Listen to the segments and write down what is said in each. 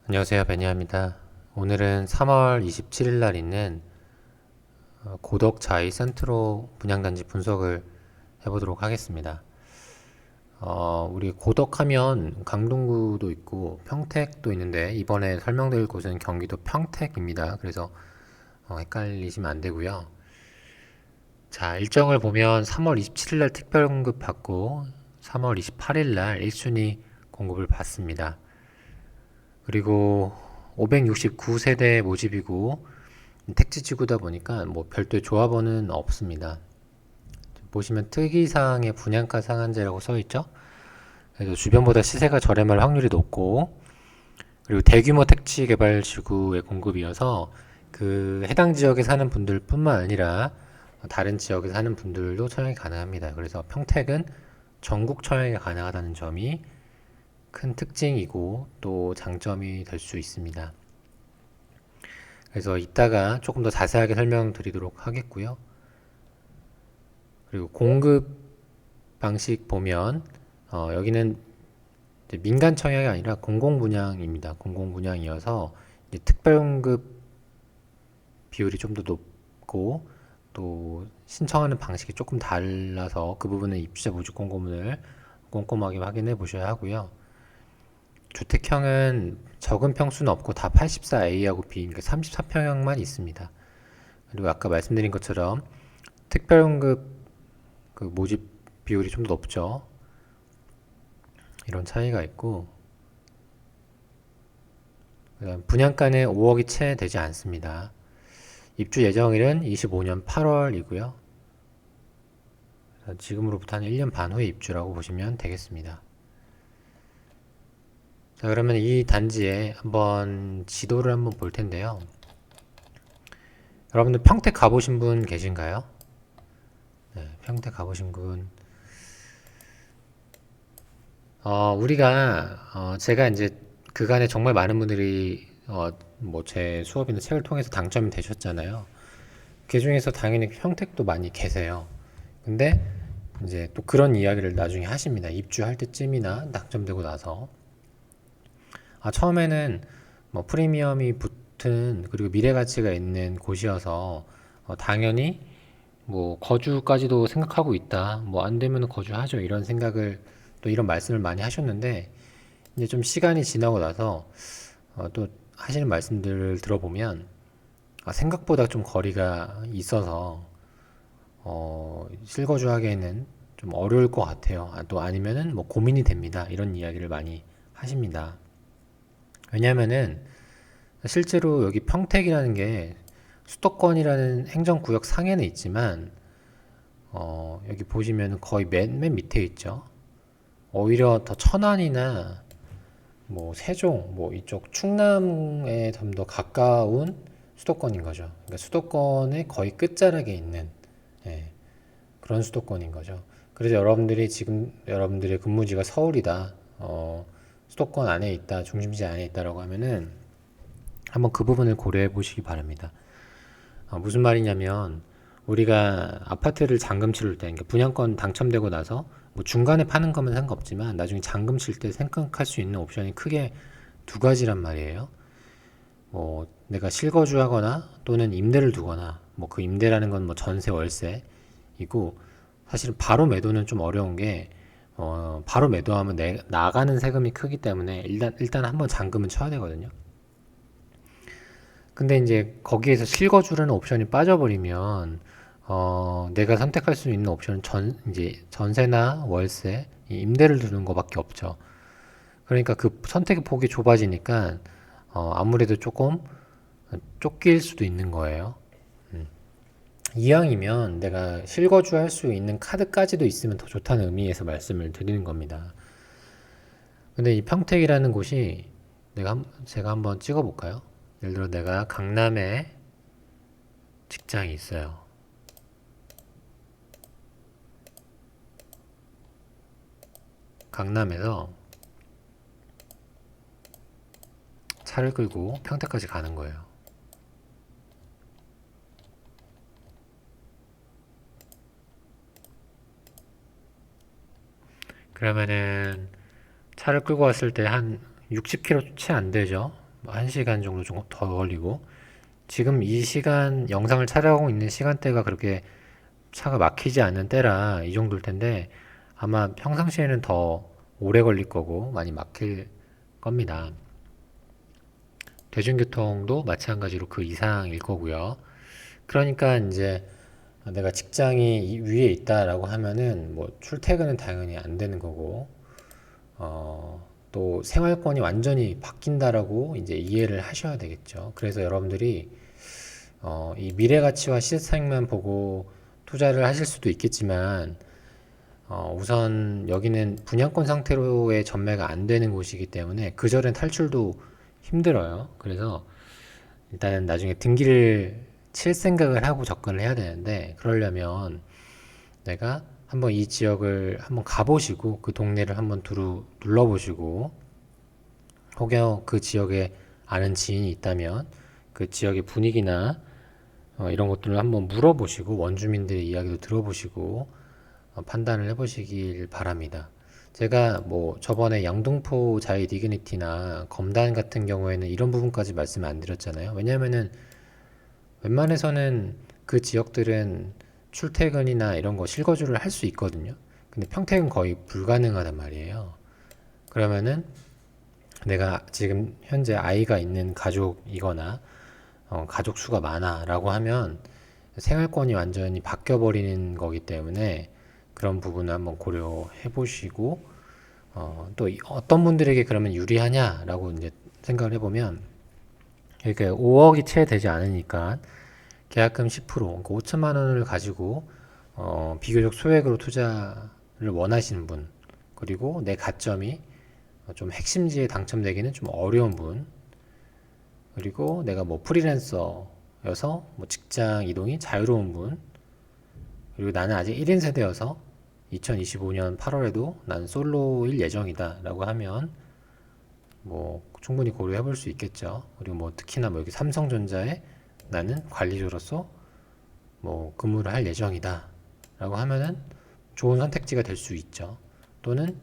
안녕하세요, 베니아입니다. 오늘은 3월 27일 날 있는 고덕 자이 센트로 분양단지 분석을 해보도록 하겠습니다. 우리 고덕하면 강동구도 있고 평택도 있는데 이번에 설명드릴 곳은 경기도 평택입니다. 그래서 헷갈리시면 안 되고요. 자, 일정을 보면 3월 27일 날 특별 공급 받고 3월 28일 날 1순위 공급을 받습니다. 그리고 569세대 모집이고 택지지구다 보니까 뭐 별도의 조합원은 없습니다. 보시면 특이사항의 분양가 상한제라고 써 있죠. 그래서 주변보다 시세가 저렴할 확률이 높고, 그리고 대규모 택지 개발 지구의 공급이어서 그 해당 지역에 사는 분들뿐만 아니라 다른 지역에 사는 분들도 처형이 가능합니다. 그래서 평택은 전국 처형이 가능하다는 점이 큰 특징이고 또 장점이 될 수 있습니다. 그래서 이따가 조금 더 자세하게 설명드리도록 하겠고요. 그리고 공급 방식 보면 여기는 민간 청약이 아니라 공공분양입니다. 공공분양이어서 특별공급 비율이 좀 더 높고 또 신청하는 방식이 조금 달라서 그 부분은 입주자 모집 공고문을 꼼꼼하게 확인해 보셔야 하고요. 주택형은 적은 평수는 없고 다 84A하고 B, 그러니까 34평형만 있습니다. 그리고 아까 말씀드린 것처럼 특별공급 그 모집 비율이 좀 더 높죠. 이런 차이가 있고, 그다음 분양가는 5억이 채 되지 않습니다. 입주 예정일은 25년 8월이고요. 지금으로부터 한 1년 반 후에 입주라고 보시면 되겠습니다. 자, 그러면 이 단지에 한번 지도를 한번 볼 텐데요. 여러분들 평택 가보신 분 계신가요? 네, 평택 가보신 분. 제가 이제 그간에 정말 많은 분들이 뭐 제 수업이나 책을 통해서 당첨이 되셨잖아요. 그 중에서 당연히 평택도 많이 계세요. 근데 이제 또 그런 이야기를 나중에 하십니다. 입주할 때쯤이나 당첨되고 나서. 처음에는 뭐 프리미엄이 붙은 그리고 미래 가치가 있는 곳이어서 당연히 뭐 거주까지도 생각하고 있다. 뭐 안 되면 거주하죠. 이런 생각을 또 이런 말씀을 많이 하셨는데 이제 좀 시간이 지나고 나서 또 하시는 말씀들을 들어보면 생각보다 좀 거리가 있어서 실거주하기에는 좀 어려울 것 같아요. 또 아니면은 뭐 고민이 됩니다. 이런 이야기를 많이 하십니다. 왜냐면은 실제로 여기 평택이라는 게 수도권이라는 행정구역 상에는 있지만 여기 보시면 거의 맨 밑에 있죠. 오히려 더 천안이나 뭐 세종, 뭐 이쪽 충남에 좀 더 가까운 수도권인 거죠. 그러니까 수도권의 거의 끝자락에 있는 예, 그런 수도권인 거죠. 그래서 여러분들이 지금 여러분들의 근무지가 서울이다, 수도권 안에 있다, 중심지 안에 있다라고 하면은 한번 그 부분을 고려해 보시기 바랍니다. 무슨 말이냐면 우리가 아파트를 잔금 치를 때, 그러니까 분양권 당첨되고 나서 뭐 중간에 파는 거면 상관없지만 나중에 잔금 칠 때 생각할 수 있는 옵션이 크게 두 가지란 말이에요. 뭐 내가 실거주하거나 또는 임대를 두거나 뭐 그 임대라는 건 뭐 전세 월세이고 사실은 바로 매도는 좀 어려운 게 바로 매도하면 나가는 세금이 크기 때문에 일단 한번 잔금은 쳐야 되거든요. 근데 이제 거기에서 실거주라는 옵션이 빠져버리면 내가 선택할 수 있는 옵션은 이제 전세나 월세, 이 임대를 두는 거밖에 없죠. 그러니까 그 선택의 폭이 좁아지니까 아무래도 조금 쫓길 수도 있는 거예요. 음. 이왕이면 내가 실거주할 수 있는 카드까지도 있으면 더 좋다는 의미에서 말씀을 드리는 겁니다. 근데 이 평택이라는 곳이 제가 한번 찍어볼까요? 예를 들어 내가 강남에 직장이 있어요. 강남에서 차를 끌고 평택까지 가는 거예요. 그러면은 차를 끌고 왔을 때 한 60km 채 안 되죠? 1시간 정도 좀 더 걸리고, 지금 이 시간 영상을 촬영하고 있는 시간대가 그렇게 차가 막히지 않는 때라 이 정도일 텐데, 아마 평상시에는 더 오래 걸릴 거고 많이 막힐 겁니다. 대중교통도 마찬가지로 그 이상일 거고요. 그러니까 이제 내가 직장이 위에 있다라고 하면은 뭐 출퇴근은 당연히 안 되는 거고, 또 생활권이 완전히 바뀐다라고 이제 이해를 하셔야 되겠죠. 그래서 여러분들이 이 미래 가치와 시세차익만 보고 투자를 하실 수도 있겠지만, 우선 여기는 분양권 상태로의 전매가 안 되는 곳이기 때문에 그전엔 탈출도 힘들어요. 그래서 일단은 나중에 등기를 칠 생각을 하고 접근을 해야 되는데, 그러려면 내가 한번 이 지역을 한번 가보시고 그 동네를 한번 두루 둘러보시고, 혹여 그 지역에 아는 지인이 있다면 그 지역의 분위기나 이런 것들을 한번 물어보시고 원주민들의 이야기도 들어보시고 판단을 해보시길 바랍니다. 제가 뭐 저번에 양동포 자이 디그니티나 검단 같은 경우에는 이런 부분까지 말씀 안 드렸잖아요. 왜냐면은 웬만해서는 그 지역들은 출퇴근이나 이런 거 실거주를 할 수 있거든요. 근데 평택은 거의 불가능하단 말이에요. 그러면은 내가 지금 현재 아이가 있는 가족이거나 가족 수가 많아 라고 하면 생활권이 완전히 바뀌어 버리는 거기 때문에 그런 부분을 한번 고려해 보시고, 또 어떤 분들에게 그러면 유리하냐라고 이제 생각을 해보면, 이렇게 5억이 채 되지 않으니까 계약금 10%, 그러니까 5천만 원을 가지고 비교적 소액으로 투자를 원하시는 분, 그리고 내 가점이 좀 핵심지에 당첨되기는 좀 어려운 분, 그리고 내가 뭐 프리랜서여서 뭐 직장 이동이 자유로운 분, 그리고 나는 아직 1인 세대여서 2025년 8월에도 난 솔로일 예정이다 라고 하면 뭐 충분히 고려해 볼 수 있겠죠. 그리고 뭐 특히나 뭐 여기 삼성전자에 나는 관리조로서 뭐 근무를 할 예정이다 라고 하면은 좋은 선택지가 될 수 있죠. 또는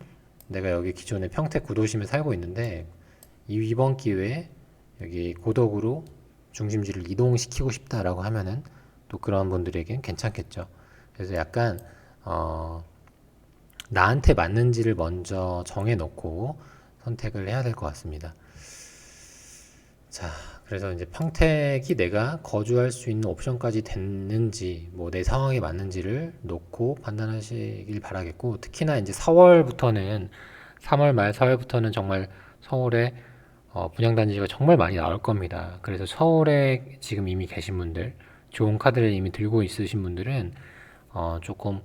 내가 여기 기존에 평택 구도심에 살고 있는데 이번 기회에 여기 고덕으로 중심지를 이동시키고 싶다라고 하면은 또 그런 분들에겐 괜찮겠죠. 그래서 약간 나한테 맞는지를 먼저 정해놓고 선택을 해야 될 것 같습니다. 자, 그래서 이제 평택이 내가 거주할 수 있는 옵션까지 됐는지, 뭐 내 상황에 맞는지를 놓고 판단하시길 바라겠고, 특히나 이제 4월부터는, 3월 말 4월부터는 정말 서울에 분양단지가 정말 많이 나올 겁니다. 그래서 서울에 지금 이미 계신 분들, 좋은 카드를 이미 들고 있으신 분들은 조금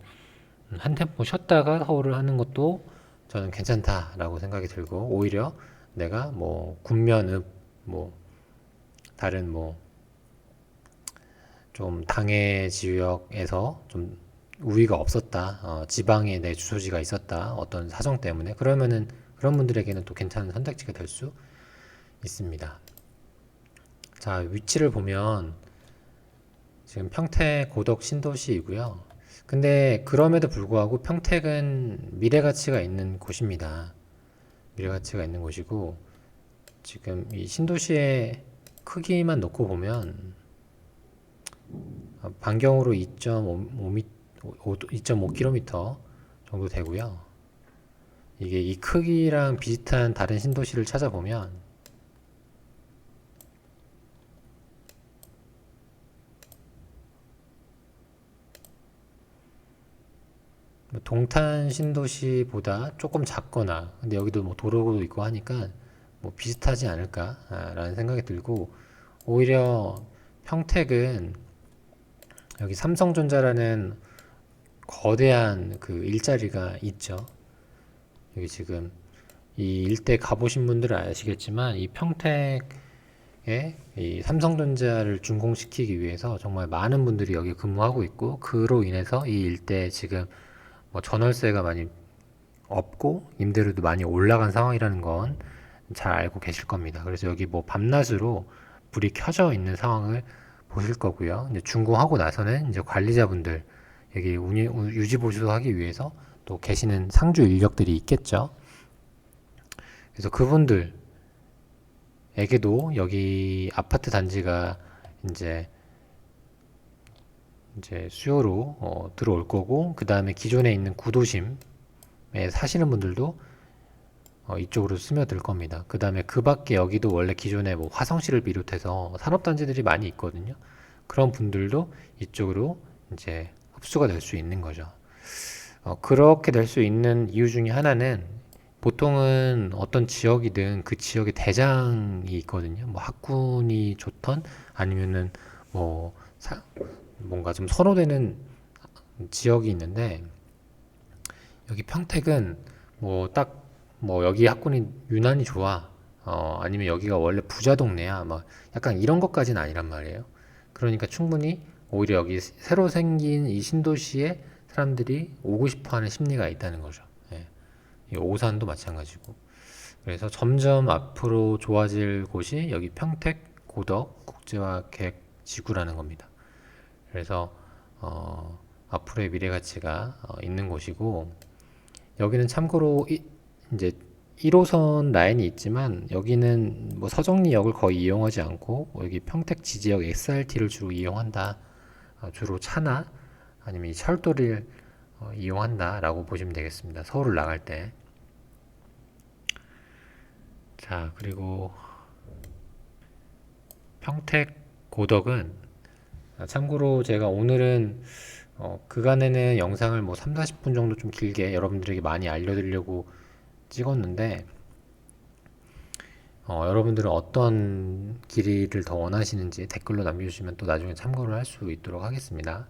한 템포 쉬었다가 서울을 하는 것도 저는 괜찮다라고 생각이 들고, 오히려 내가 뭐 군면읍, 뭐 다른 뭐 좀 당해 지역에서 좀 우위가 없었다, 지방에 내 주소지가 있었다, 어떤 사정 때문에, 그러면은 그런 분들에게는 또 괜찮은 선택지가 될 수 있습니다. 자, 위치를 보면 지금 평택 고덕 신도시이고요. 근데 그럼에도 불구하고 평택은 미래 가치가 있는 곳입니다. 미래 가치가 있는 곳이고, 지금 이 신도시의 크기만 놓고 보면 반경으로 2.5km 정도 되고요. 이게 이 크기랑 비슷한 다른 신도시를 찾아보면 뭐 동탄 신도시보다 조금 작거나, 근데 여기도 뭐 도로도 있고 하니까 뭐 비슷하지 않을까라는 생각이 들고, 오히려 평택은 여기 삼성전자라는 거대한 그 일자리가 있죠. 여기 지금 이 일대 가보신 분들은 아시겠지만 이 평택에 이 삼성전자를 준공시키기 위해서 정말 많은 분들이 여기 근무하고 있고, 그로 인해서 이 일대 지금 뭐 전월세가 많이 없고 임대료도 많이 올라간 상황이라는 건 잘 알고 계실 겁니다. 그래서 여기 뭐 밤낮으로 불이 켜져 있는 상황을 보실 거고요. 이제 준공하고 나서는 이제 관리자분들 여기 유지 보수하기 위해서 또 계시는 상주 인력들이 있겠죠. 그래서 그분들 에게도 여기 아파트 단지가 이제 수요로 들어올 거고, 그 다음에 기존에 있는 구도심에 사시는 분들도 이쪽으로 스며들 겁니다. 그 다음에 그 밖에 여기도 원래 기존에 뭐 화성시를 비롯해서 산업단지들이 많이 있거든요. 그런 분들도 이쪽으로 이제 흡수가 될 수 있는 거죠. 그렇게 될 수 있는 이유 중에 하나는, 보통은 어떤 지역이든 그 지역의 대장이 있거든요. 뭐 학군이 좋던, 아니면은 뭐 뭔가 좀 선호되는 지역이 있는데, 여기 평택은 뭐 딱 뭐 여기 학군이 유난히 좋아, 아니면 여기가 원래 부자 동네야, 막 약간 이런 것까지는 아니란 말이에요. 그러니까 충분히 오히려 여기 새로 생긴 이 신도시에 사람들이 오고 싶어 하는 심리가 있다는 거죠. 예. 이 오산도 마찬가지고. 그래서 점점 앞으로 좋아질 곳이 여기 평택 고덕 국제화객지구라는 겁니다. 그래서 앞으로의 미래 가치가 있는 곳이고, 여기는 참고로 이제 1호선 라인이 있지만, 여기는 뭐 서정리역을 거의 이용하지 않고 여기 평택 지지역 SRT를 주로 이용한다. 주로 차나 아니면 이 철도를 이용한다라고 보시면 되겠습니다. 서울을 나갈 때. 자, 그리고 평택 고덕은, 참고로 제가 오늘은 그간에는 영상을 뭐 3, 40분 정도 좀 길게 여러분들에게 많이 알려드리려고 찍었는데, 여러분들은 어떤 길이를 더 원하시는지 댓글로 남겨주시면 또 나중에 참고를 할 수 있도록 하겠습니다.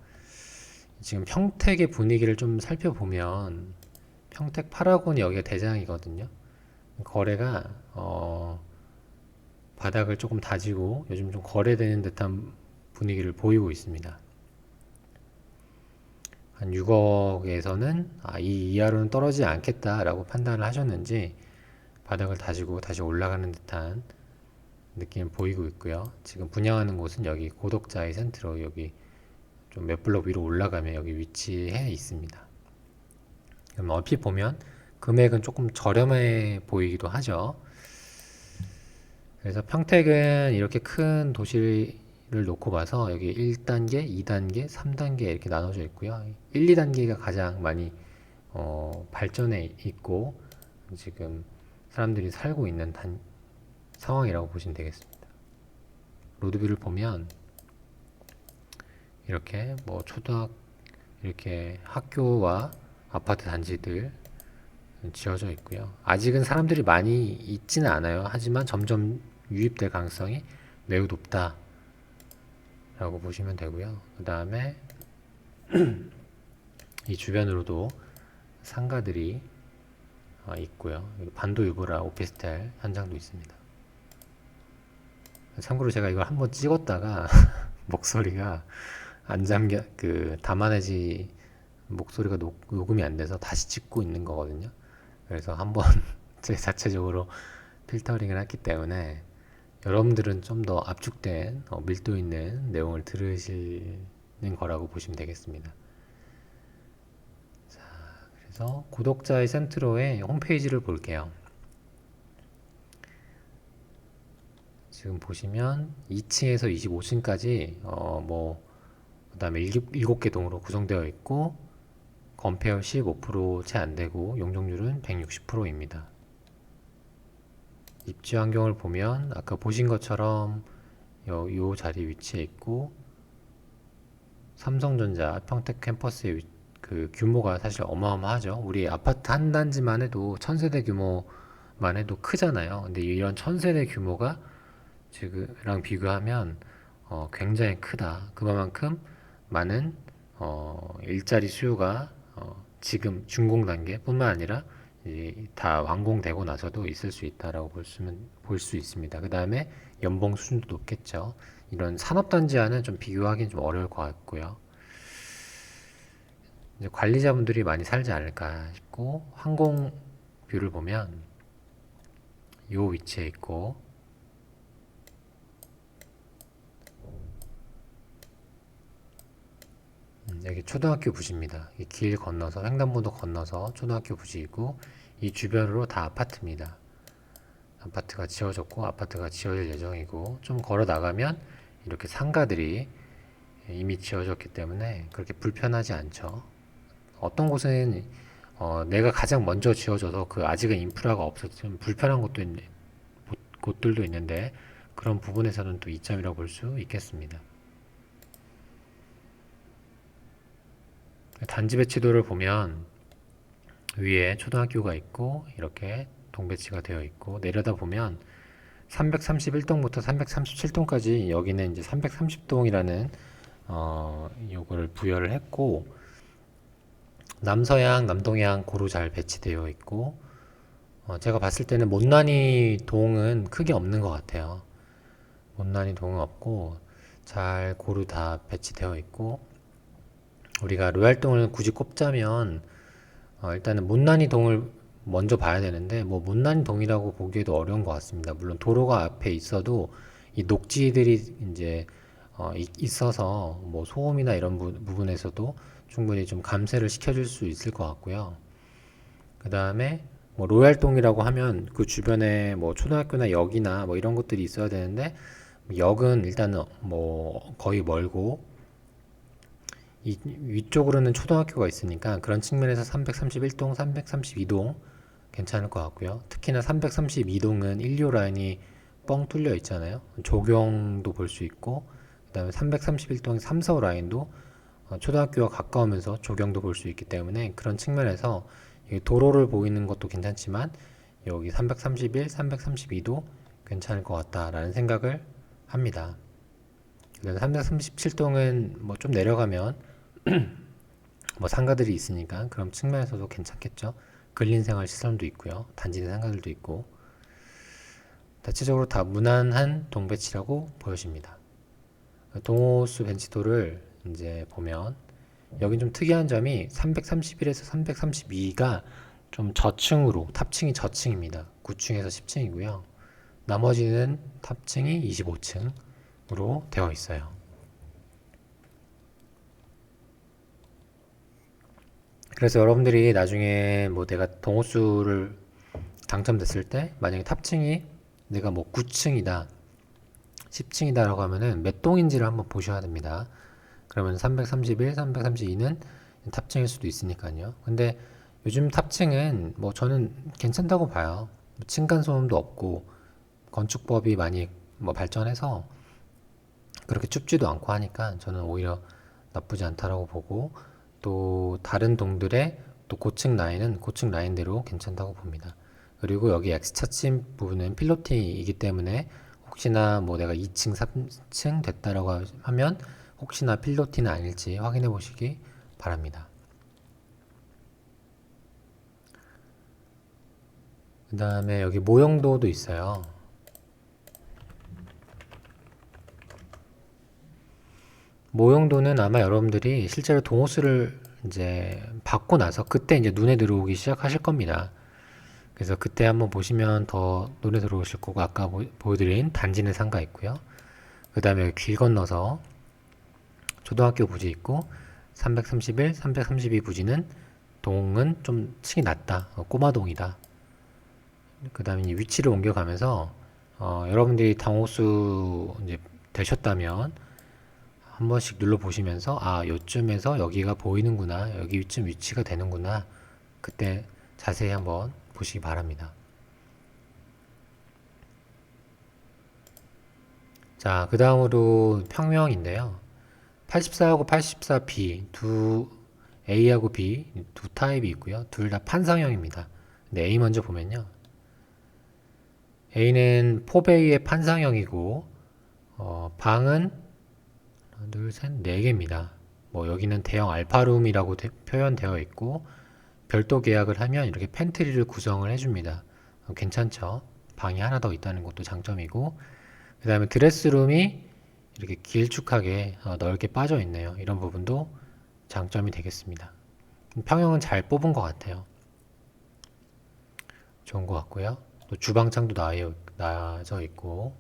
지금 평택의 분위기를 좀 살펴보면, 평택 파라곤이 여기가 대장이거든요. 거래가 바닥을 조금 다지고 요즘 좀 거래되는 듯한 분위기를 보이고 있습니다. 한 6억에서는 이 이하로는 떨어지지 않겠다라고 판단을 하셨는지 바닥을 다지고 다시 올라가는 듯한 느낌을 보이고 있고요. 지금 분양하는 곳은 여기 고덕자이 센트로, 여기 좀 몇 블록 위로 올라가면 여기 위치해 있습니다. 그럼 얼핏 보면 금액은 조금 저렴해 보이기도 하죠. 그래서 평택은 이렇게 큰 도시를 놓고 봐서 여기 1단계, 2단계, 3단계 이렇게 나눠져 있고요. 1, 2단계가 가장 많이 발전해 있고 지금 사람들이 살고 있는 상황이라고 보시면 되겠습니다. 로드뷰를 보면 이렇게 뭐 이렇게 학교와 아파트 단지들 지어져 있고요. 아직은 사람들이 많이 있지는 않아요. 하지만 점점 유입될 가능성이 매우 높다라고 보시면 되고요. 그 다음에 이 주변으로도 상가들이 있고요. 반도유보라 오피스텔 현장도 있습니다. 참고로 제가 이걸 한번 찍었다가 목소리가 안 잠겨, 담아내지, 목소리가 녹음이 안 돼서 다시 찍고 있는 거거든요. 그래서 한번 제 자체적으로 필터링을 했기 때문에 여러분들은 좀 더 압축된 밀도 있는 내용을 들으시는 거라고 보시면 되겠습니다. 자, 그래서 구독자의 센트로의 홈페이지를 볼게요. 지금 보시면 2층에서 25층까지 그 다음에 7개 동으로 구성되어 있고, 건폐율 15% 채 안되고 용적률은 160%입니다. 입지 환경을 보면 아까 보신 것처럼 요 자리 위치에 있고, 삼성전자 평택 캠퍼스의 그 규모가 사실 어마어마하죠. 우리 아파트 한 단지만 해도 1000세대 규모만 해도 크잖아요. 근데 이런 1000세대 규모가 지금랑 비교하면 굉장히 크다. 그만큼 많은 일자리 수요가 지금 준공 단계뿐만 아니라 다 완공되고 나서도 있을 수 있다라고 볼 수 있습니다. 그 다음에 연봉 수준도 높겠죠. 이런 산업단지와는 좀 비교하기는 좀 어려울 것 같고요. 이제 관리자분들이 많이 살지 않을까 싶고, 항공뷰를 보면 이 위치에 있고, 여기 초등학교 부지입니다. 이 길 건너서, 횡단보도 건너서 초등학교 부지이고, 이 주변으로 다 아파트입니다. 아파트가 지어졌고 아파트가 지어질 예정이고, 좀 걸어 나가면 이렇게 상가들이 이미 지어졌기 때문에 그렇게 불편하지 않죠. 어떤 곳은 내가 가장 먼저 지어져서 그 아직은 인프라가 없어서 좀 불편한 곳들도 있는데, 그런 부분에서는 또 이점이라고 볼 수 있겠습니다. 단지 배치도를 보면 위에 초등학교가 있고 이렇게 동배치가 되어 있고, 내려다 보면 331동부터 337동까지 여기는 이제 330동이라는 요거를 부여를 했고, 남서양, 남동향 고루 잘 배치되어 있고, 제가 봤을 때는 못난이 동은 크게 없는 것 같아요. 못난이 동은 없고 잘 고루 다 배치되어 있고, 우리가 로얄동을 굳이 꼽자면 일단은 못난이 동을 먼저 봐야 되는데, 뭐 못난이 동이라고 보기에도 어려운 것 같습니다. 물론 도로가 앞에 있어도 이 녹지들이 이제 있어서 뭐 소음이나 이런 부분에서도 충분히 좀 감쇄를 시켜줄 수 있을 것 같고요. 그 다음에 뭐 로얄동이라고 하면 그 주변에 뭐 초등학교나 역이나 뭐 이런 것들이 있어야 되는데, 역은 일단은 뭐 거의 멀고 이 위쪽으로는 초등학교가 있으니까 그런 측면에서 331동, 332동 괜찮을 것 같고요. 특히나 332동은 1료 라인이 뻥 뚫려 있잖아요. 조경도 볼 수 있고, 그 다음에 331동의 3서 라인도 초등학교와 가까우면서 조경도 볼 수 있기 때문에 그런 측면에서 도로를 보이는 것도 괜찮지만 여기 331, 332도 괜찮을 것 같다라는 생각을 합니다. 337동은 뭐 좀 내려가면 뭐 상가들이 있으니까 그런 측면에서도 괜찮겠죠. 근린생활 시설도 있고요. 단지 내 상가들도 있고, 대체적으로 다 무난한 동배치라고 보여집니다. 동호수 벤치도를 이제 보면 여긴 좀 특이한 점이 331에서 332가 좀 저층으로, 탑층이 저층입니다. 9층에서 10층이고요. 나머지는 탑층이 25층으로 되어 있어요. 그래서 여러분들이 나중에 뭐 내가 동호수를 당첨됐을 때 만약에 탑층이 내가 뭐 9층이다, 10층이다라고 하면은 몇 동인지를 한번 보셔야 됩니다. 그러면 331, 332는 탑층일 수도 있으니까요. 근데 요즘 탑층은 뭐 저는 괜찮다고 봐요. 층간소음도 없고 건축법이 많이 뭐 발전해서 그렇게 춥지도 않고 하니까 저는 오히려 나쁘지 않다라고 보고, 또 다른 동들의 또 고층 라인은 고층 라인대로 괜찮다고 봅니다. 그리고 여기 X차층 부분은 필로팅이기 때문에 혹시나 뭐 내가 2층, 3층 됐다라고 하면 혹시나 필로티는 아닐지 확인해 보시기 바랍니다. 그 다음에 여기 모형도도 있어요. 모형도는 아마 여러분들이 실제로 동호수를 이제 받고 나서 그때 이제 눈에 들어오기 시작하실 겁니다. 그래서 그때 한번 보시면 더 눈에 들어오실 거고, 아까 보여드린 단지 내 상가 있고요. 그 다음에 길 건너서 초등학교 부지 있고, 331, 332 부지는 동은 좀 층이 낮다. 꼬마동이다. 그 다음에 위치를 옮겨가면서 여러분들이 당호수 이제 되셨다면 한 번씩 눌러보시면서 요쯤에서 여기가 보이는구나, 여기쯤 위치가 되는구나, 그때 자세히 한번 보시기 바랍니다. 자, 그 다음으로 평명인데요. 84하고 84B 두 A하고 B 두 타입이 있고요. 둘 다 판상형입니다. 근데 A 먼저 보면요. A는 포베이의 판상형이고 방은 하나, 둘, 셋, 네 개입니다. 뭐 여기는 대형 알파룸이라고 표현되어 있고, 별도 계약을 하면 이렇게 팬트리를 구성을 해줍니다. 괜찮죠? 방이 하나 더 있다는 것도 장점이고, 그 다음에 드레스룸이 이렇게 길쭉하게 넓게 빠져 있네요. 이런 부분도 장점이 되겠습니다. 평형은 잘 뽑은 것 같아요. 좋은 것 같고요. 또 주방창도 나져 있고,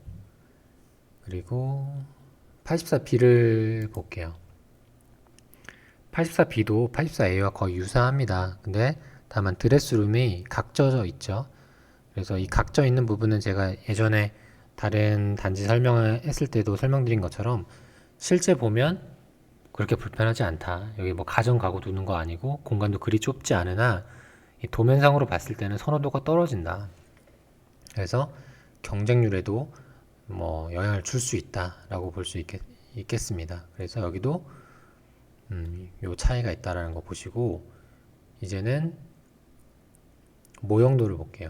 그리고 84B를 볼게요. 84B도 84A와 거의 유사합니다. 근데 다만 드레스룸이 각져져 있죠. 그래서 이 각져 있는 부분은 제가 예전에 다른 단지 설명을 했을 때도 설명드린 것처럼 실제 보면 그렇게 불편하지 않다. 여기 뭐 가정 가구 두는 거 아니고 공간도 그리 좁지 않으나 이 도면상으로 봤을 때는 선호도가 떨어진다. 그래서 경쟁률에도 뭐 영향을 줄 수 있다라고 볼 수 있겠습니다. 그래서 여기도 요 차이가 있다라는 거 보시고 이제는 모형도를 볼게요.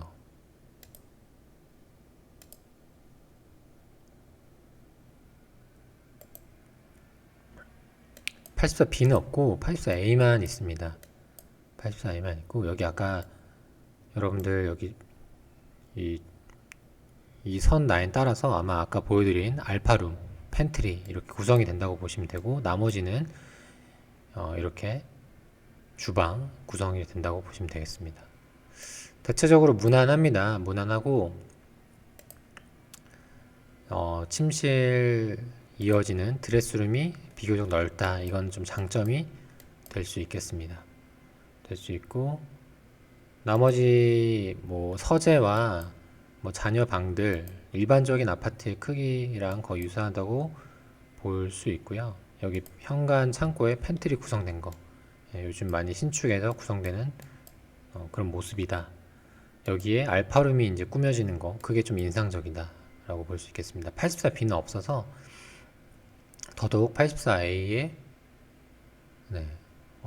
84B는 없고 84A만 있습니다. 84A만 있고 여기 아까 여러분들 여기 이 선 라인 따라서 아마 아까 보여드린 알파룸, 팬트리 이렇게 구성이 된다고 보시면 되고 나머지는 이렇게 주방 구성이 된다고 보시면 되겠습니다. 대체적으로 무난합니다. 무난하고 침실 이어지는 드레스룸이 비교적 넓다. 이건 좀 장점이 될 수 있겠습니다. 될 수 있고 나머지 뭐 서재와 뭐 자녀 방들 일반적인 아파트의 크기랑 거의 유사하다고 볼 수 있고요. 여기 현관 창고에 팬트리 구성된 거 요즘 많이 신축해서 구성되는 그런 모습이다. 여기에 알파룸이 이제 꾸며지는 거 그게 좀 인상적이다 라고 볼 수 있겠습니다. 84B는 없어서 더더욱 84A에 네,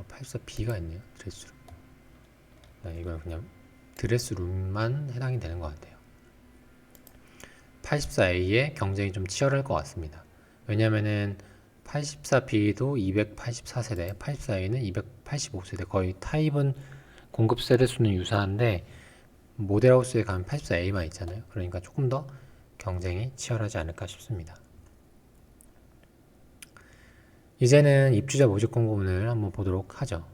84B가 있네요. 드레스룸. 네, 이건 그냥 드레스룸만 해당이 되는 것 같아요. 84A의 경쟁이 좀 치열할 것 같습니다. 왜냐면은 84B도 284세대, 84A는 285세대, 거의 타입은 공급 세대 수는 유사한데 모델하우스에 가면 84A만 있잖아요. 그러니까 조금 더 경쟁이 치열하지 않을까 싶습니다. 이제는 입주자 모집 공고문을 한번 보도록 하죠.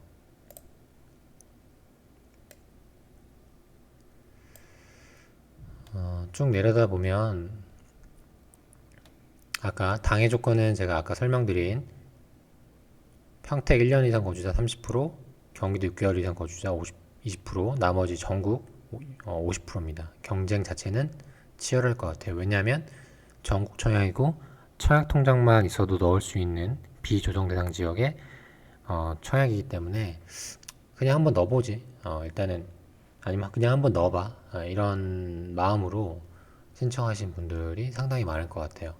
쭉 내려다 보면 아까 당해 조건은 제가 아까 설명드린 평택 1년 이상 거주자 30%, 경기도 6개월 이상 거주자 20%, 나머지 전국 50%입니다. 경쟁 자체는 치열할 것 같아요. 왜냐하면 전국 청약이고 청약 통장만 있어도 넣을 수 있는 비조정 대상 지역에 청약이기 때문에 그냥 한번 넣어보지. 일단은 아니면 그냥 한번 넣어봐. 이런 마음으로 신청하신 분들이 상당히 많을 것 같아요.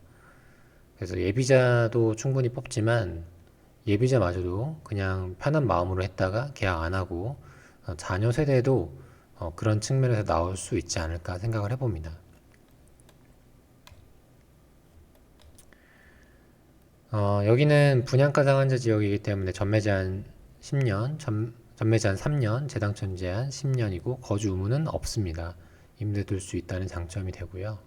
그래서 예비자도 충분히 뽑지만 예비자마저도 그냥 편한 마음으로 했다가 계약 안 하고 자녀 세대도 그런 측면에서 나올 수 있지 않을까 생각을 해봅니다. 여기는 분양가 상한제 지역이기 때문에 전매 제한 10년, 전매 제한 3년, 재당첨 제한 10년이고 거주 의무는 없습니다. 임대 둘 수 있다는 장점이 되고요.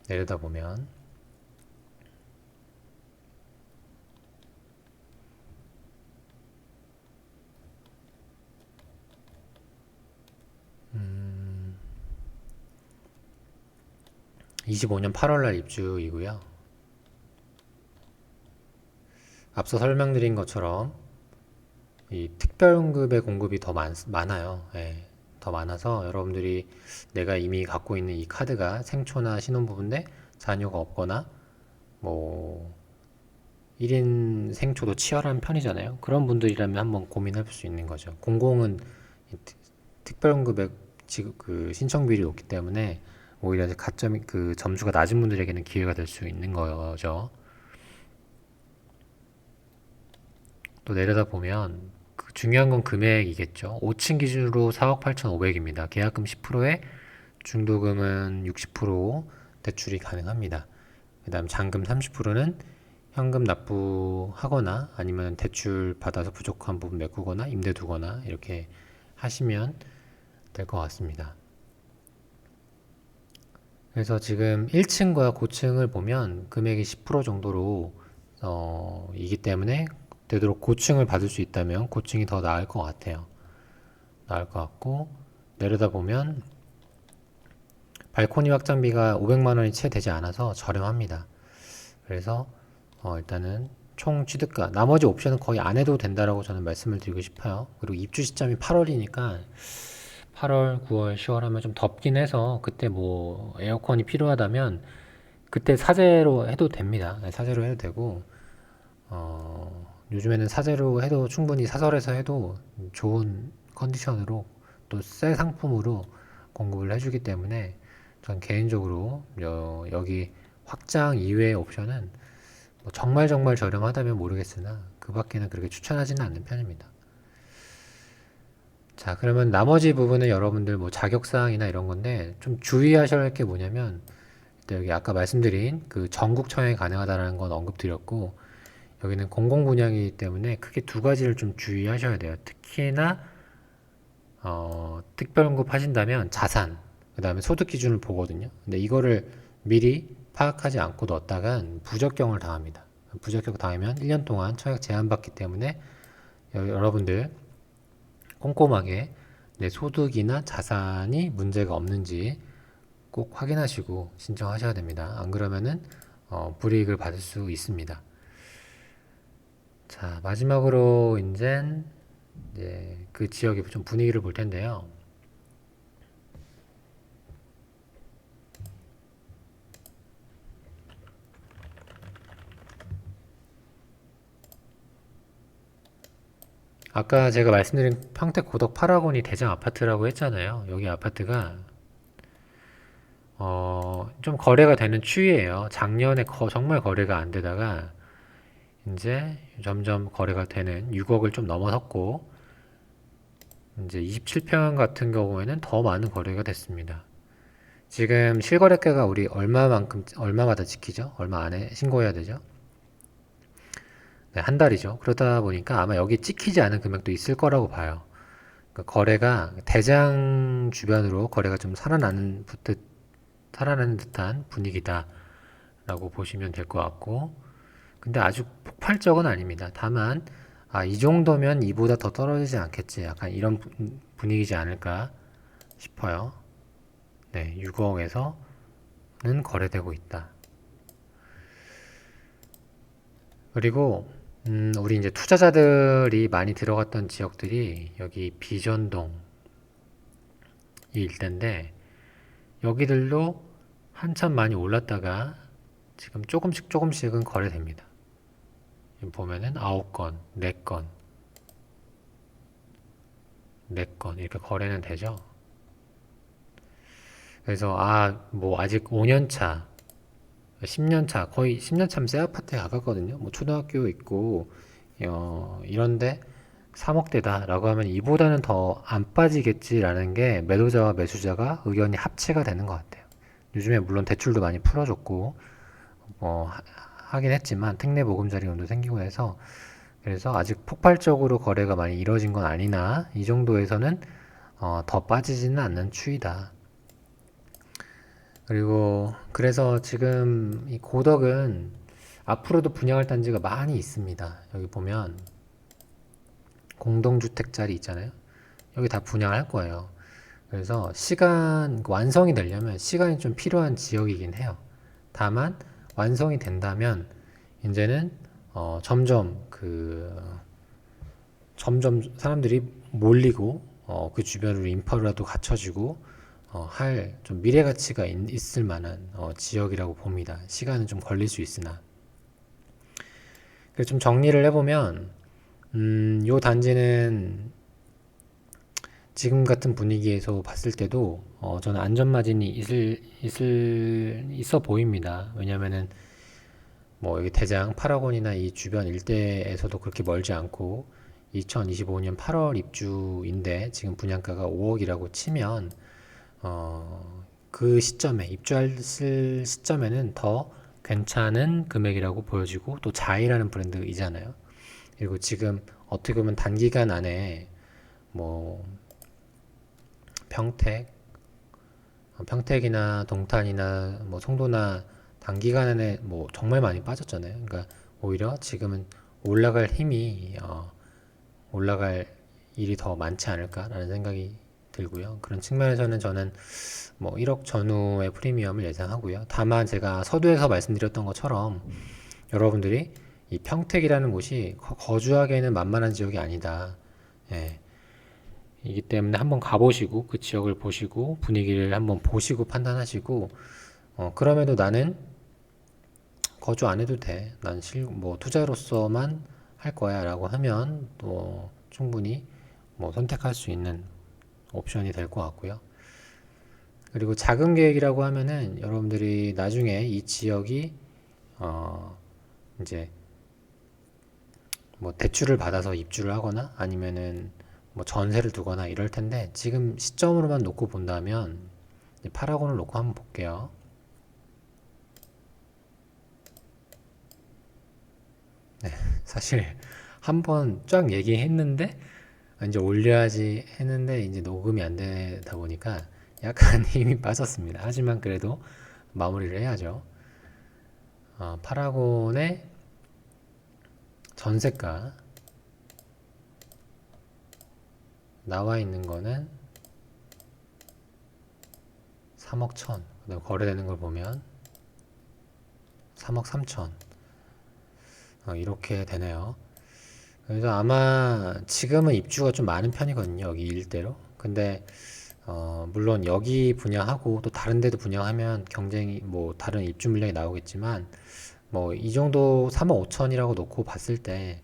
내려다 보면 음, 25년 8월날 입주이고요. 앞서 설명드린 것처럼 이 특별응급의 공급이 더 많아요. 예, 더 많아서 여러분들이 내가 이미 갖고 있는 이 카드가 생초나 신혼부부인데 자녀가 없거나 뭐 1인 생초도 치열한 편이잖아요. 그런 분들이라면 한번 고민할 수 있는 거죠. 공공은 특별응급의 그 신청비율이 높기 때문에 오히려 가점이 그 점수가 낮은 분들에게는 기회가 될 수 있는 거죠. 또 내려다 보면 그 중요한 건 금액이겠죠. 5층 기준으로 4억 8,500입니다. 계약금 10%에 중도금은 60% 대출이 가능합니다. 그 다음 잔금 30%는 현금 납부하거나 아니면 대출 받아서 부족한 부분 메꾸거나 임대 두거나 이렇게 하시면 될 것 같습니다. 그래서 지금 1층과 고층을 보면 금액이 10% 정도로 이기 때문에 되도록 고층을 받을 수 있다면 고층이 더 나을 것 같아요. 나을 것 같고 내려다 보면 발코니 확장비가 500만 원이 채 되지 않아서 저렴합니다. 그래서 일단은 총 취득가 나머지 옵션은 거의 안 해도 된다라고 저는 말씀을 드리고 싶어요. 그리고 입주 시점이 8월이니까 8월, 9월, 10월 하면 좀 덥긴 해서 그때 뭐 에어컨이 필요하다면 그때 사제로 해도 됩니다. 네, 사제로 해도 되고 요즘에는 사제로 해도 충분히 사설에서 해도 좋은 컨디션으로 또 새 상품으로 공급을 해주기 때문에 전 개인적으로 여기 확장 이외의 옵션은 뭐 정말 정말 저렴하다면 모르겠으나 그 밖에는 그렇게 추천하지는 않는 편입니다. 자, 그러면 나머지 부분은 여러분들 뭐 자격사항이나 이런 건데 좀 주의하셔야 할 게 뭐냐면 일단 여기 아까 말씀드린 그 전국 청약이 가능하다는 건 언급드렸고 여기는 공공 분야이기 때문에 크게 두 가지를 좀 주의하셔야 돼요. 특히나 특별 공급하신다면 자산, 그 다음에 소득 기준을 보거든요. 근데 이거를 미리 파악하지 않고 넣었다간 부적격을 당합니다. 부적격 당하면 1년 동안 청약 제한받기 때문에 여러분들 꼼꼼하게 내 소득이나 자산이 문제가 없는지 꼭 확인하시고 신청하셔야 됩니다. 안 그러면은 불이익을 받을 수 있습니다. 자, 마지막으로 이제 그 지역의 좀 분위기를 볼 텐데요. 아까 제가 말씀드린 평택 고덕 파라곤이 대장 아파트라고 했잖아요. 여기 아파트가 좀 거래가 되는 추이예요. 작년에 정말 거래가 안 되다가 이제 점점 거래가 되는 6억을 좀 넘어섰고 이제 27평 같은 경우에는 더 많은 거래가 됐습니다. 지금 실거래가가 우리 얼마마다 지키죠? 얼마 안에 신고해야 되죠? 네, 한 달이죠. 그러다 보니까 아마 여기 찍히지 않은 금액도 있을 거라고 봐요. 그러니까 거래가 대장 주변으로 거래가 좀 살아나는 듯한 분위기다라고 보시면 될 것 같고, 근데 아주 폭발적은 아닙니다. 다만, 이 정도면 이보다 더 떨어지지 않겠지. 약간 이런 분위기지 않을까 싶어요. 네, 6억에서는 거래되고 있다. 그리고 우리 이제 투자자들이 많이 들어갔던 지역들이 여기 비전동 이 일대인데 여기들도 한참 많이 올랐다가 지금 조금씩은 거래됩니다. 지금 보면은 9건, 4건, 4건 이렇게 거래는 되죠. 그래서 뭐 아직 5년 차, 10년 차, 거의 10년 차면 새 아파트에 가깝거든요. 뭐 초등학교 있고 이런데 3억대다라고 하면 이보다는 더 안 빠지겠지라는 게 매도자와 매수자가 의견이 합치가 되는 것 같아요. 요즘에 물론 대출도 많이 풀어줬고 하긴 했지만 특례 보금자리론도 생기고 해서 그래서 아직 폭발적으로 거래가 많이 이루어진 건 아니나 이 정도에서는 더 빠지지는 않는 추이다. 그리고 그래서 지금 이 고덕은 앞으로도 분양할 단지가 많이 있습니다. 여기 보면 공동주택자리 있잖아요. 여기 다 분양할 거예요. 그래서 완성이 되려면 시간이 좀 필요한 지역이긴 해요. 다만, 완성이 된다면, 이제는, 점점 사람들이 몰리고, 그 주변으로 인프라도 갖춰지고, 좀 미래 가치가 있을 만한, 지역이라고 봅니다. 시간은 좀 걸릴 수 있으나. 그래서 좀 정리를 해보면, 요 단지는 지금 같은 분위기에서 봤을 때도 저는 안전마진이 있어 보입니다. 왜냐면은 뭐 여기 대장 파라곤이나 이 주변 일대에서도 그렇게 멀지 않고 2025년 8월 입주인데 지금 분양가가 5억이라고 치면 그 시점에 입주했을 시점에는 더 괜찮은 금액이라고 보여지고 또 자이라는 브랜드이잖아요. 그리고 지금 어떻게 보면 단기간 안에 뭐 평택이나 동탄이나 뭐 송도나 단기간에 뭐 정말 많이 빠졌잖아요. 그러니까 오히려 지금은 올라갈 일이 더 많지 않을까라는 생각이 들고요. 그런 측면에서는 저는 뭐 1억 전후의 프리미엄을 예상하고요. 다만 제가 서두에서 말씀드렸던 것처럼 여러분들이 이 평택이라는 곳이 거주하기에는 만만한 지역이 아니다. 예. 이기 때문에 한번 가보시고 그 지역을 보시고 분위기를 한번 보시고 판단하시고 그럼에도 나는 거주 안 해도 돼. 난 뭐 투자로서만 할 거야 라고 하면 또 충분히 뭐 선택할 수 있는 옵션이 될 것 같고요. 그리고 자금 계획이라고 하면은 여러분들이 나중에 이 지역이 어 이제 뭐 대출을 받아서 입주를 하거나 아니면은 뭐 전세를 두거나 이럴 텐데 지금 시점으로만 놓고 본다면 파라곤을 놓고 한번 볼게요. 사실 한번 쫙 얘기했는데 이제 올려야지 했는데 이제 녹음이 안 되다 보니까 약간 힘이 빠졌습니다. 하지만 그래도 마무리를 해야죠. 파라곤의 전세가 나와 있는 거는 3억 천. 그다음 거래되는 걸 보면 3억 3천. 이렇게 되네요. 그래서 아마 지금은 입주가 좀 많은 편이거든요. 여기 일대로. 근데 물론 여기 분양하고 또 다른 데도 분양하면 경쟁이 뭐 다른 입주 물량이 나오겠지만 뭐 이 정도 3억 5천이라고 놓고 봤을 때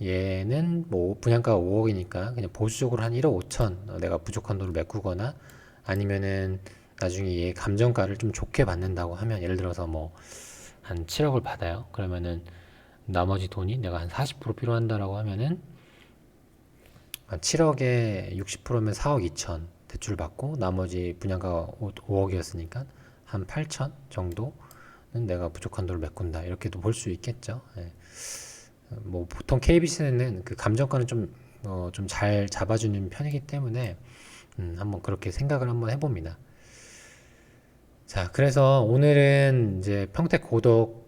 얘는 뭐 분양가가 5억이니까 그냥 보수적으로 한 1억 5천 내가 부족한 돈을 메꾸거나 아니면은 나중에 얘 감정가를 좀 좋게 받는다고 하면 예를 들어서 뭐 한 7억을 받아요. 그러면은 나머지 돈이 내가 한 40% 필요한다라고 하면은 한 7억에 60%면 4억 2천 대출 받고 나머지 분양가가 5억이었으니까 한 8천 정도는 내가 부족한 돈을 메꾼다 이렇게도 볼 수 있겠죠. 예. 뭐 보통 KBC는 그 감정가는 좀 잘 잡아주는 편이기 때문에 한번 그렇게 생각을 한번 해봅니다. 자, 그래서 오늘은 이제 평택 고덕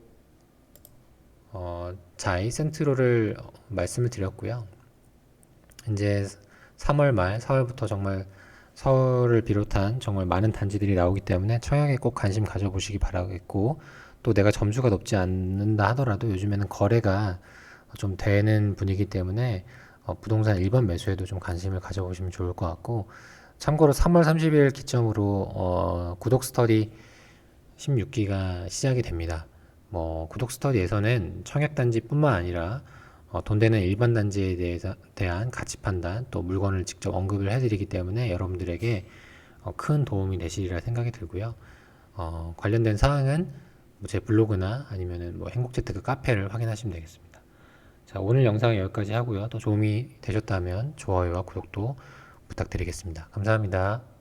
자이 센트로를 말씀을 드렸고요. 이제 3월 말, 4월부터 정말 서울을 비롯한 정말 많은 단지들이 나오기 때문에 청약에 꼭 관심 가져보시기 바라겠고 또 내가 점수가 높지 않는다 하더라도 요즘에는 거래가 좀 되는 분위기 때문에 부동산 일반 매수에도 좀 관심을 가져보시면 좋을 것 같고 참고로 3월 30일 기점으로 구독 스터디 16기가 시작이 됩니다. 뭐 구독 스터디에서는 청약 단지뿐만 아니라 돈 되는 일반 단지에 대한 가치 판단 또 물건을 직접 언급을 해드리기 때문에 여러분들에게 큰 도움이 되시리라 생각이 들고요. 관련된 사항은 뭐제 블로그나 아니면은 뭐 행복재테크 카페를 확인하시면 되겠습니다. 자, 오늘 영상은 여기까지 하고요. 또 도움이 되셨다면 좋아요와 구독도 부탁드리겠습니다. 감사합니다.